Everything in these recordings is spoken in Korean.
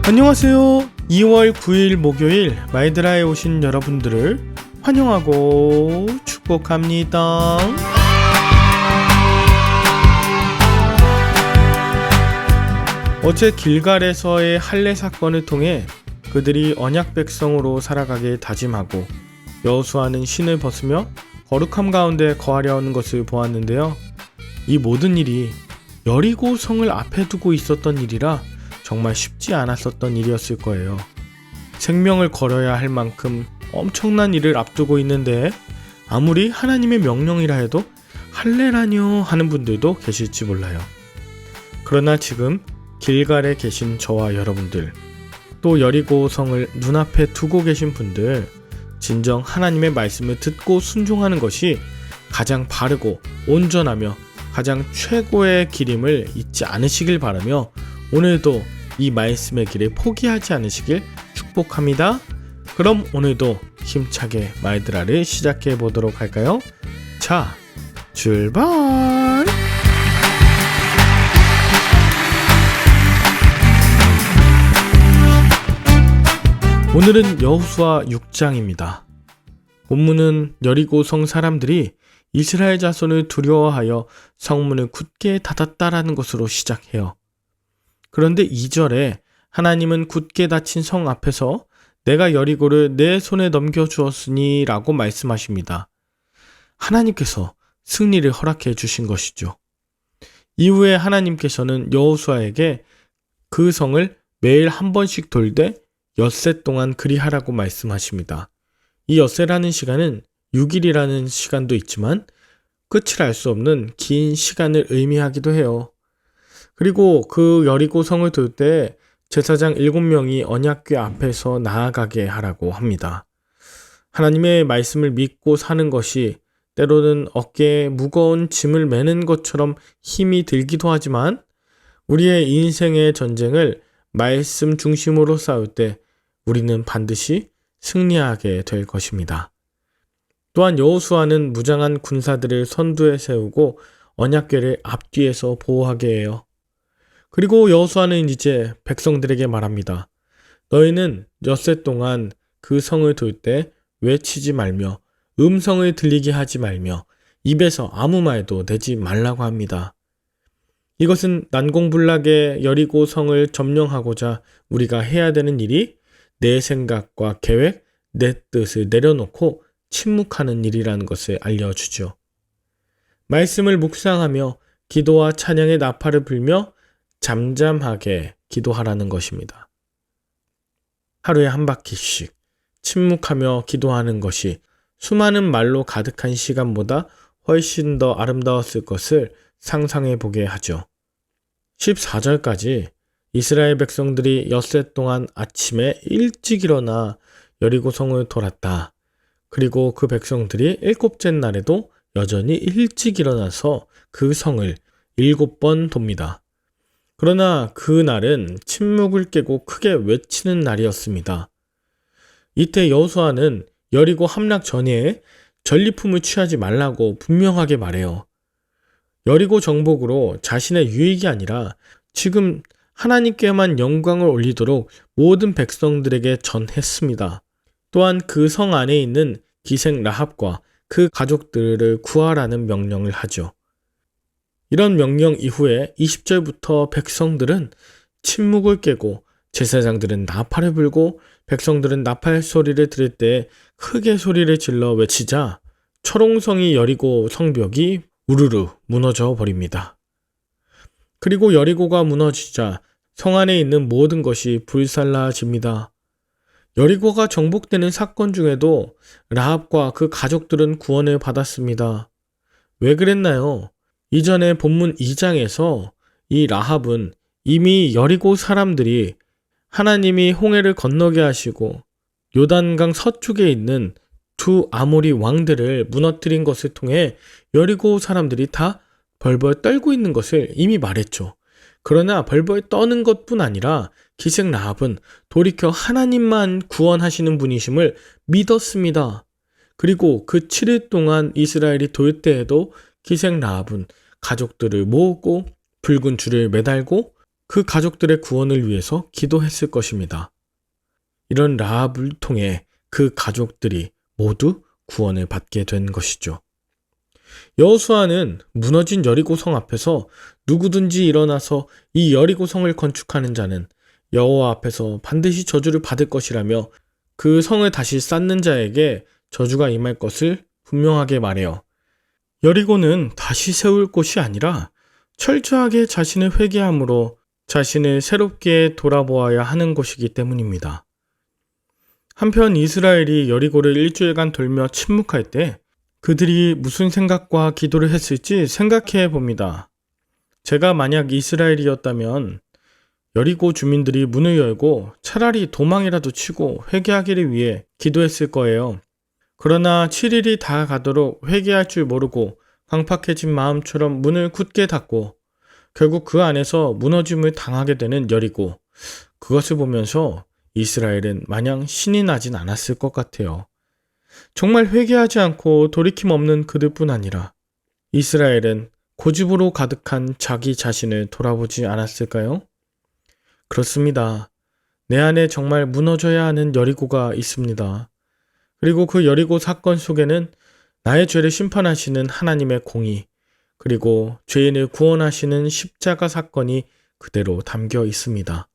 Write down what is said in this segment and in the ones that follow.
안녕하세요. 2월 9일 목요일 마이드라에 오신 여러분들을 환영하고 축복합니다. 어제 길갈에서의 할례 사건을 통해 그들이 언약 백성으로 살아가길 다짐하고 여호수아는 신을 벗으며 거룩함 가운데 거하려 하는 것을 보았는데요. 이 모든 일이 여리고 성을 앞에 두고 있었던 일이라 정말 쉽지 않았었던 일이었을 거예요. 생명을 걸어야 할 만큼 엄청난 일을 앞두고 있는데 아무리 하나님의 명령이라 해도 할례라뇨 하는 분들도 계실지 몰라요. 그러나 지금 길갈에 계신 저와 여러분들, 또 여리고 성을 눈앞에 두고 계신 분들, 진정 하나님의 말씀을 듣고 순종하는 것이 가장 바르고 온전하며 가장 최고의 길임을 잊지 않으시길 바라며 오늘도 이 말씀의 길을 포기하지 않으시길 축복합니다. 그럼 오늘도 힘차게 마이드라를 시작해 보도록 할까요? 자, 출발! 오늘은 여호수아 6장입니다. 본문은 여리고 성 사람들이 이스라엘 자손을 두려워하여 성문을 굳게 닫았다라는 것으로 시작해요. 그런데 2절에 하나님은 굳게 닫힌 성 앞에서 내가 여리고를 내 손에 넘겨주었으니 라고 말씀하십니다. 하나님께서 승리를 허락해 주신 것이죠. 이후에 하나님께서는 여호수아에게 그 성을 매일 한 번씩 돌되 엿새 동안 그리하라고 말씀하십니다. 이 엿새라는 시간은 6일이라는 시간도 있지만 끝을 알 수 없는 긴 시간을 의미하기도 해요. 그리고 그 여리고 성을 돌 때 제사장 7명이 언약궤 앞에서 나아가게 하라고 합니다. 하나님의 말씀을 믿고 사는 것이 때로는 어깨에 무거운 짐을 매는 것처럼 힘이 들기도 하지만 우리의 인생의 전쟁을 말씀 중심으로 싸울 때 우리는 반드시 승리하게 될 것입니다. 또한 여호수아는 무장한 군사들을 선두에 세우고 언약궤를 앞뒤에서 보호하게 해요. 그리고 여호수아는 이제 백성들에게 말합니다. 너희는 엿새 동안 그 성을 돌 때 외치지 말며 음성을 들리게 하지 말며 입에서 아무 말도 내지 말라고 합니다. 이것은 난공불락의 여리고 성을 점령하고자 우리가 해야 되는 일이 내 생각과 계획, 내 뜻을 내려놓고 침묵하는 일이라는 것을 알려주죠. 말씀을 묵상하며 기도와 찬양의 나팔을 불며 잠잠하게 기도하라는 것입니다. 하루에 한 바퀴씩 침묵하며 기도하는 것이 수많은 말로 가득한 시간보다 훨씬 더 아름다웠을 것을 상상해 보게 하죠. 14절까지 이스라엘 백성들이 엿새 동안 아침에 일찍 일어나 여리고 성을 돌았다. 그리고 그 백성들이 7째 날에도 여전히 일찍 일어나서 그 성을 7번 돕니다. 그러나 그 날은 침묵을 깨고 크게 외치는 날이었습니다. 이때 여호수아는 여리고 함락 전에 전리품을 취하지 말라고 분명하게 말해요. 여리고 정복으로 자신의 유익이 아니라 지금 하나님께만 영광을 올리도록 모든 백성들에게 전했습니다. 또한 그 성 안에 있는 기생 라합과 그 가족들을 구하라는 명령을 하죠. 이런 명령 이후에 20절부터 백성들은 침묵을 깨고 제사장들은 나팔을 불고 백성들은 나팔 소리를 들을 때 크게 소리를 질러 외치자 철옹성이 여리고 성벽이 우르르 무너져 버립니다. 그리고 여리고가 무너지자 성 안에 있는 모든 것이 불살라집니다. 여리고가 정복되는 사건 중에도 라합과 그 가족들은 구원을 받았습니다. 왜 그랬나요? 이전에 본문 2장에서 이 라합은 이미 여리고 사람들이 하나님이 홍해를 건너게 하시고 요단강 서쪽에 있는 두 아모리 왕들을 무너뜨린 것을 통해 여리고 사람들이 다 벌벌 떨고 있는 것을 이미 말했죠. 그러나 벌벌 떠는 것뿐 아니라 기생 라합은 돌이켜 하나님만 구원하시는 분이심을 믿었습니다. 그리고 그 7일 동안 이스라엘이 돌 때에도 기생 라합은 가족들을 모으고 붉은 줄을 매달고 그 가족들의 구원을 위해서 기도했을 것입니다. 이런 라합을 통해 그 가족들이 모두 구원을 받게 된 것이죠. 여호수아는 무너진 여리고성 앞에서 누구든지 일어나서 이 여리고성을 건축하는 자는 여호와 앞에서 반드시 저주를 받을 것이라며 그 성을 다시 쌓는 자에게 저주가 임할 것을 분명하게 말해요. 여리고는 다시 세울 곳이 아니라 철저하게 자신을 회개함으로 자신을 새롭게 돌아보아야 하는 것이기 때문입니다. 한편 이스라엘이 여리고를 일주일간 돌며 침묵할 때 그들이 무슨 생각과 기도를 했을지 생각해 봅니다. 제가 만약 이스라엘이었다면 여리고 주민들이 문을 열고 차라리 도망이라도 치고 회개하기를 위해 기도했을 거예요. 그러나 7일이 다 가도록 회개할 줄 모르고 강팍해진 마음처럼 문을 굳게 닫고 결국 그 안에서 무너짐을 당하게 되는 여리고, 그것을 보면서 이스라엘은 마냥 신이 나진 않았을 것 같아요. 정말 회개하지 않고 돌이킴 없는 그들뿐 아니라 이스라엘은 고집으로 가득한 자기 자신을 돌아보지 않았을까요? 그렇습니다. 내 안에 정말 무너져야 하는 여리고가 있습니다. 그리고 그 여리고 사건 속에는 나의 죄를 심판하시는 하나님의 공의, 그리고 죄인을 구원하시는 십자가 사건이 그대로 담겨 있습니다.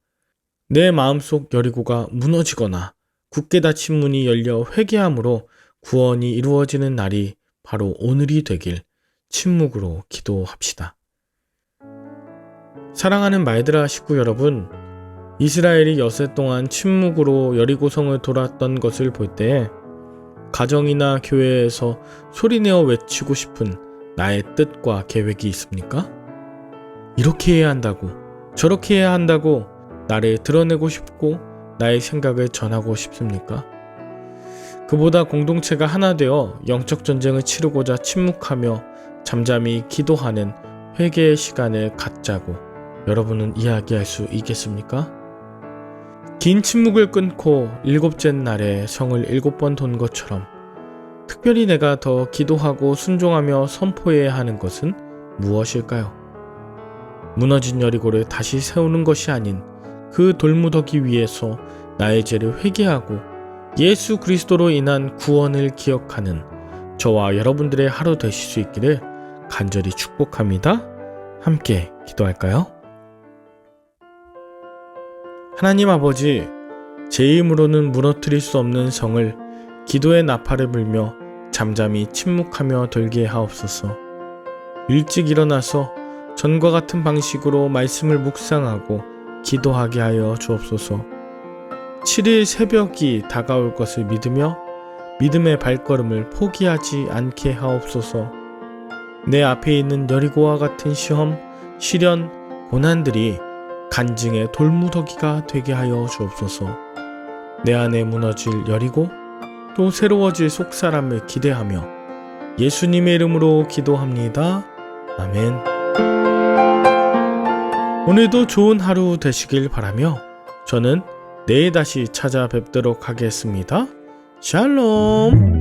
내 마음속 여리고가 무너지거나 굳게 닫힌 문이 열려 회개함으로 구원이 이루어지는 날이 바로 오늘이 되길 침묵으로 기도합시다. 사랑하는 말들아 식구 여러분, 이스라엘이 여세 동안 침묵으로 여리고성을 돌았던 것을 볼 때 가정이나 교회에서 소리내어 외치고 싶은 나의 뜻과 계획이 있습니까? 이렇게 해야 한다고, 저렇게 해야 한다고 나를 드러내고 싶고 나의 생각을 전하고 싶습니까? 그보다 공동체가 하나 되어 영적 전쟁을 치르고자 침묵하며 잠잠히 기도하는 회개의 시간을 갖자고 여러분은 이야기할 수 있겠습니까? 긴 침묵을 끊고 7째 날에 성을 7번 돈 것처럼 특별히 내가 더 기도하고 순종하며 선포해야 하는 것은 무엇일까요? 무너진 여리고를 다시 세우는 것이 아닌 그 돌무더기 위에서 나의 죄를 회개하고 예수 그리스도로 인한 구원을 기억하는 저와 여러분들의 하루 되실 수 있기를 간절히 축복합니다. 함께 기도할까요? 하나님 아버지, 제 힘으로는 무너뜨릴 수 없는 성을 기도의 나팔을 불며 잠잠히 침묵하며 돌게 하옵소서. 일찍 일어나서 전과 같은 방식으로 말씀을 묵상하고 기도하게 하여 주옵소서. 7일 새벽이 다가올 것을 믿으며 믿음의 발걸음을 포기하지 않게 하옵소서. 내 앞에 있는 여리고와 같은 시험, 시련, 고난들이 간증의 돌무더기가 되게 하여 주옵소서. 내 안에 무너질 여리고, 또 새로워질 속사람을 기대하며 예수님의 이름으로 기도합니다. 아멘. 오늘도 좋은 하루 되시길 바라며 저는 내일 다시 찾아뵙도록 하겠습니다. 샬롬.